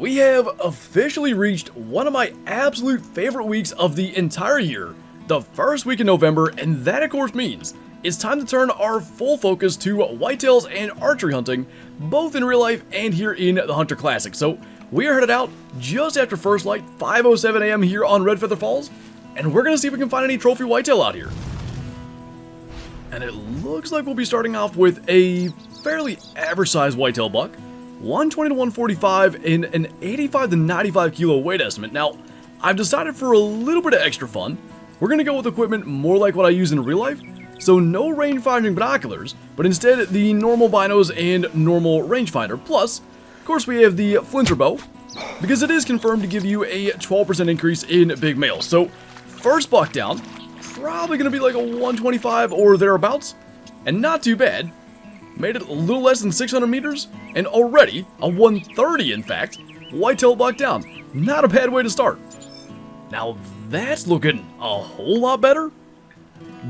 We have officially reached one of my absolute favorite weeks of the entire year, the first week in November, and that of course means it's time to turn our full focus to whitetails and archery hunting, both in real life and here in the Hunter Classic. So we are headed out just after first light, 5:07 a.m. here on Red Feather Falls, and we're going to see if we can find any trophy whitetail out here. And it looks like we'll be starting off with a fairly average-sized whitetail buck, 120 to 145 in an 85 to 95 kilo weight estimate. Now, I've decided for a little bit of extra fun, we're going to go with equipment more like what I use in real life, so no range-finding binoculars, but instead the normal binos and normal rangefinder. Plus, of course, we have the Flinter bow, because it is confirmed to give you a 12% increase in big males. So, first buck down, probably going to be like a 125 or thereabouts, and not too bad. Made it a little less than 600 meters, and already a 130 in fact, whitetail buck down. Not a bad way to start. Now that's looking a whole lot better.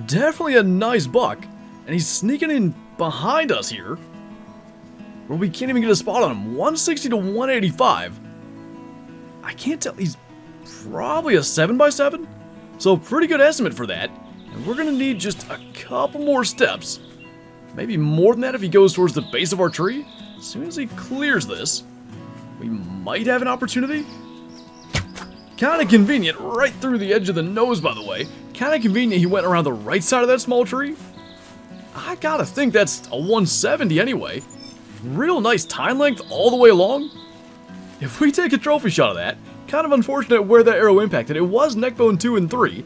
Definitely a nice buck, and he's sneaking in behind us here, where we can't even get a spot on him. 160 to 185. I can't tell, he's probably a 7x7, so pretty good estimate for that, and we're gonna need just a couple more steps. Maybe more than that if he goes towards the base of our tree. As soon as he clears this, we might have an opportunity. Kinda convenient, right through the edge of the nose, by the way. Kinda convenient he went around the right side of that small tree. I gotta think that's a 170 anyway. Real nice time length all the way along. If we take a trophy shot of that, kind of unfortunate where that arrow impacted. It was neck bone 2 and 3.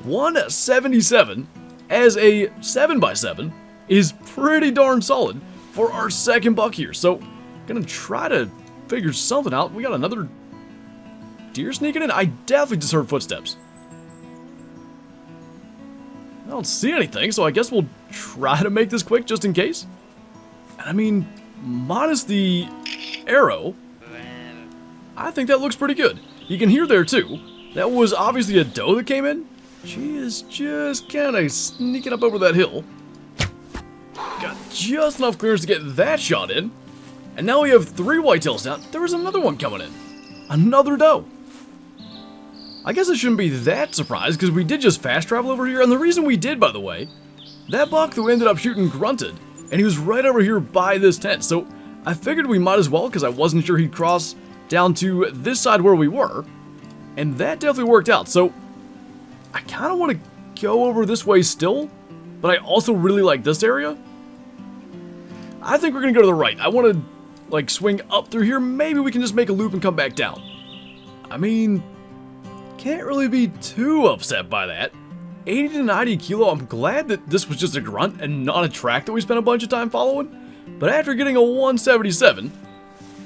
177 as a 7x7. Is pretty darn solid for our second buck here. So, gonna try to figure something out. We got another deer sneaking in. I definitely just heard footsteps. I don't see anything, so I guess we'll try to make this quick just in case. And I mean, minus the arrow, I think that looks pretty good. You can hear there too. That was obviously a doe that came in. She is just kind of sneaking up over that hill. Got just enough clearance to get that shot in. And now we have 3 whitetails down. There was another one coming in. Another doe. I guess I shouldn't be that surprised because we did just fast travel over here. And the reason we did, by the way, that buck who ended up shooting grunted. And he was right over here by this tent. So I figured we might as well because I wasn't sure he'd cross down to this side where we were. And that definitely worked out. So I kind of want to go over this way still. But I also really like this area. I think we're going to go to the right. I want to, like, swing up through here. Maybe we can just make a loop and come back down. I mean, can't really be too upset by that. 80 to 90 kilo. I'm glad that this was just a grunt and not a track that we spent a bunch of time following. But after getting a 177,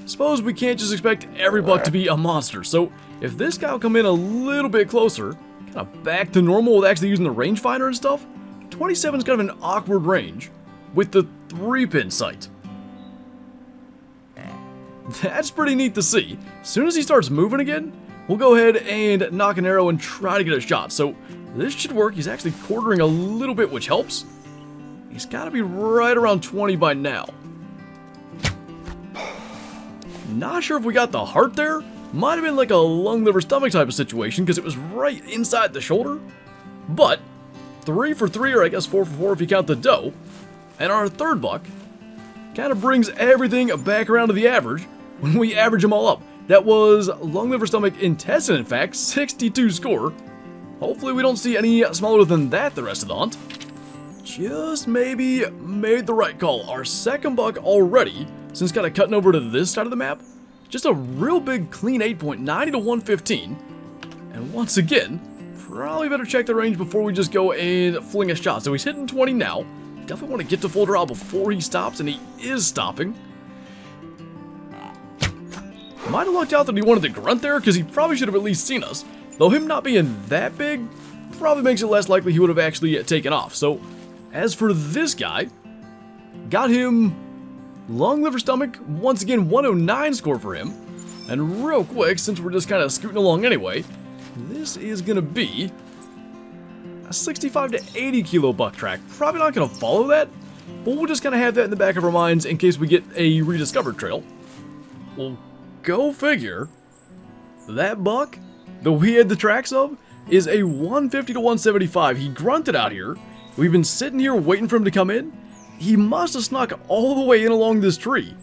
suppose we can't just expect every buck to be a monster. So if this guy will come in a little bit closer, kind of back to normal with actually using the rangefinder and stuff, 27 is kind of an awkward range with the 3-pin sight. That's pretty neat to see. As soon as he starts moving again, we'll go ahead and knock an arrow and try to get a shot. So this should work. He's actually quartering a little bit, which helps. He's got to be right around 20 by now. Not sure if we got the heart there. Might have been like a lung, liver, stomach type of situation because it was right inside the shoulder. But 3 for 3, or I guess 4 for 4 if you count the doe. And our third buck kind of brings everything back around to the average when we average them all up. That was lung, liver, stomach, intestine, in fact, 62 score. Hopefully we don't see any smaller than that the rest of the hunt. Just maybe made the right call. Our second buck already, since kind of cutting over to this side of the map, just a real big clean 8 point, 90 to 115. And once again, probably better check the range before we just go and fling a shot. So he's hitting 20 now. Definitely want to get to full draw before he stops, and he is stopping. Might have lucked out that he wanted to grunt there, because he probably should have at least seen us. Though him not being that big, probably makes it less likely he would have actually taken off. So, as for this guy, got him lung, liver, stomach, once again 109 score for him. And real quick, since we're just kind of scooting along anyway, this is going to be a 65 to 80 kilo buck track. Probably not going to follow that, but we'll just kind of have that in the back of our minds in case we get a rediscovered trail. We'll go figure, that buck that we had the tracks of is a 150 to 175. He grunted out here. We've been sitting here waiting for him to come in. He must have snuck all the way in along this tree,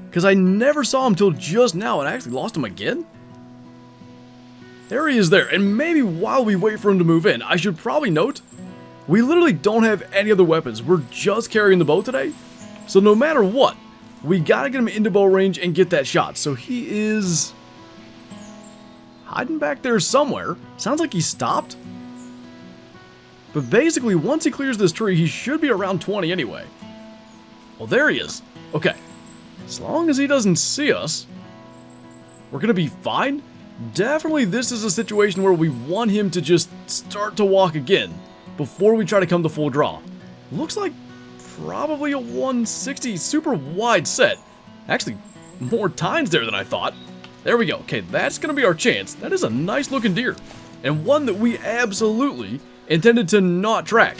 because I never saw him till just now, and I actually lost him again. There he is there, and maybe while we wait for him to move in, I should probably note, we literally don't have any other weapons. We're just carrying the bow today, so no matter what, we gotta get him into bow range and get that shot. So he is hiding back there somewhere. Sounds like he stopped. But basically, once he clears this tree, he should be around 20 anyway. Well, there he is. Okay. As long as he doesn't see us, we're gonna be fine. Definitely this is a situation where we want him to just start to walk again before we try to come to full draw. Looks like probably a 160 super wide set. Actually, more tines there than I thought. There we go. Okay, that's gonna be our chance. That is a nice looking deer, and one that we absolutely intended to not track.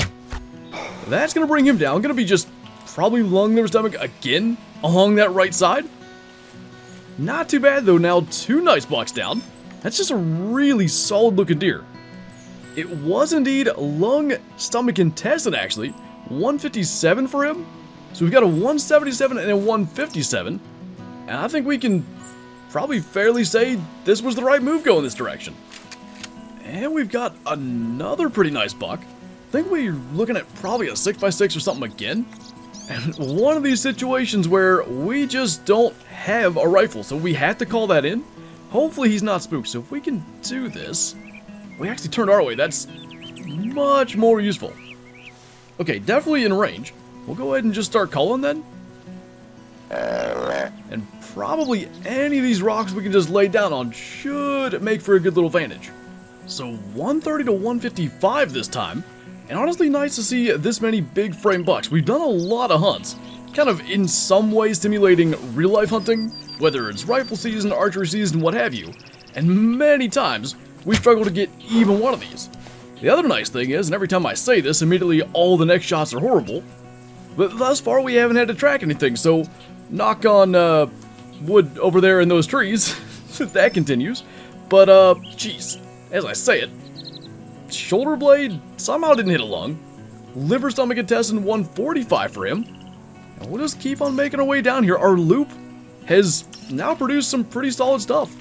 That's gonna bring him down. Gonna be just probably lung their stomach again along that right side. Not too bad though. Now 2 nice bucks down. That's just a really solid looking deer. It was indeed lung, stomach, intestine actually. 157 for him. So we've got a 177 and a 157. And I think we can probably fairly say this was the right move going this direction. And we've got another pretty nice buck. I think we're looking at probably a 6x6 or something again. And one of these situations where we just don't have a rifle, so we have to call that in. Hopefully he's not spooked, so if we can do this. We actually turned our way, that's much more useful. Okay, definitely in range. We'll go ahead and just start calling then. And probably any of these rocks we can just lay down on should make for a good little vantage. So 130 to 155 this time. And honestly, nice to see this many big frame bucks. We've done a lot of hunts, kind of in some ways simulating real life hunting, whether it's rifle season, archery season, what have you. And many times, we struggle to get even one of these. The other nice thing is, and every time I say this, immediately all the next shots are horrible. But thus far, we haven't had to track anything, so knock on wood over there in those trees, that continues. But, jeez, as I say it, shoulder blade somehow didn't hit a lung. Liver, stomach, intestine, 145 for him. And we'll just keep on making our way down here. Our loop has now produced some pretty solid stuff.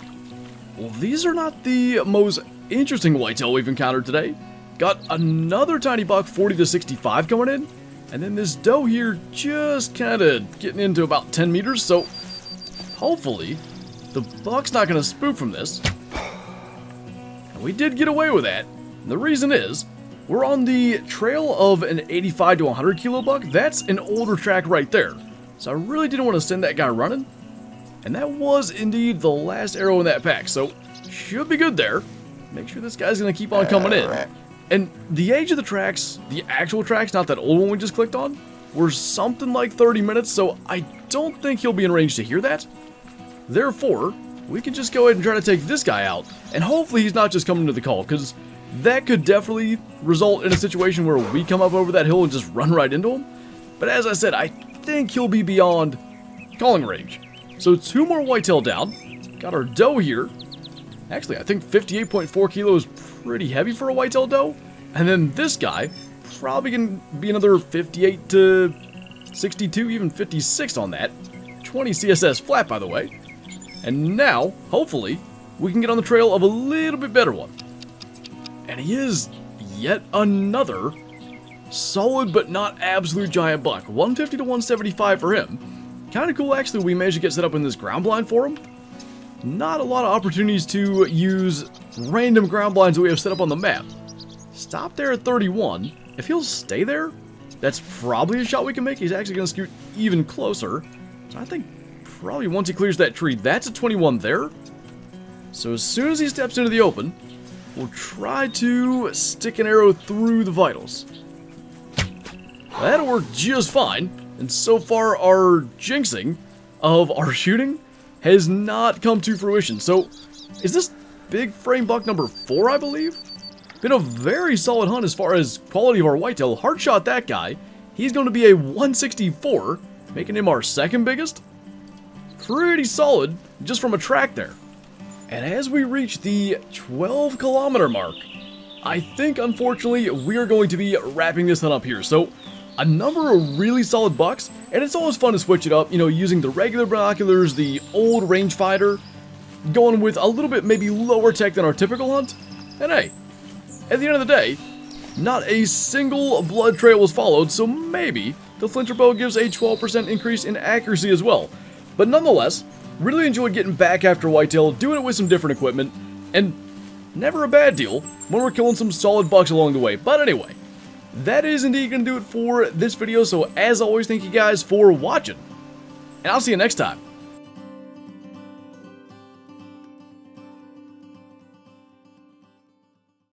Well, these are not the most interesting whitetail we've encountered today. Got another tiny buck, 40 to 65 coming in. And then this doe here just kind of getting into about 10 meters. So hopefully the buck's not going to spook from this. And we did get away with that. And the reason is, we're on the trail of an 85 to 100 kilo buck. That's an older track right there. So I really didn't want to send that guy running. And that was indeed the last arrow in that pack. So should be good there. Make sure this guy's going to keep on coming in. And the age of the tracks, the actual tracks, not that old one we just clicked on, were something like 30 minutes. So I don't think he'll be in range to hear that. Therefore, we can just go ahead and try to take this guy out. And hopefully he's not just coming to the call, because that could definitely result in a situation where we come up over that hill and just run right into him. But as I said, I think he'll be beyond calling range. So 2 more whitetail down. Got our doe here. Actually, I think 58.4 kilos is pretty heavy for a whitetail doe. And then this guy, probably going to be another 58 to 62, even 56 on that. 20 CSS flat, by the way. And now, hopefully, we can get on the trail of a little bit better one. And he is yet another solid but not absolute giant buck. 150 to 175 for him. Kind of cool, actually, we managed to get set up in this ground blind for him. Not a lot of opportunities to use random ground blinds that we have set up on the map. Stop there at 31. If he'll stay there, that's probably a shot we can make. He's actually going to scoot even closer. So I think probably once he clears that tree, that's a 21 there. So as soon as he steps into the open, we'll try to stick an arrow through the vitals. That'll work just fine. And so far, our jinxing of our shooting has not come to fruition. So, is this big frame buck number 4, I believe? Been a very solid hunt as far as quality of our whitetail. Hard shot that guy. He's going to be a 164, making him our second biggest. Pretty solid. just from a track there. And as we reach the 12-kilometer mark, I think, unfortunately, we are going to be wrapping this hunt up here. So, a number of really solid bucks, and it's always fun to switch it up, you know, using the regular binoculars, the old rangefinder, going with a little bit maybe lower tech than our typical hunt. And hey, at the end of the day, not a single blood trail was followed, so maybe the Flinter bow gives a 12% increase in accuracy as well. But nonetheless, really enjoyed getting back after whitetail, doing it with some different equipment, and never a bad deal when we're killing some solid bucks along the way. But anyway, that is indeed going to do it for this video, so as always, thank you guys for watching, and I'll see you next time.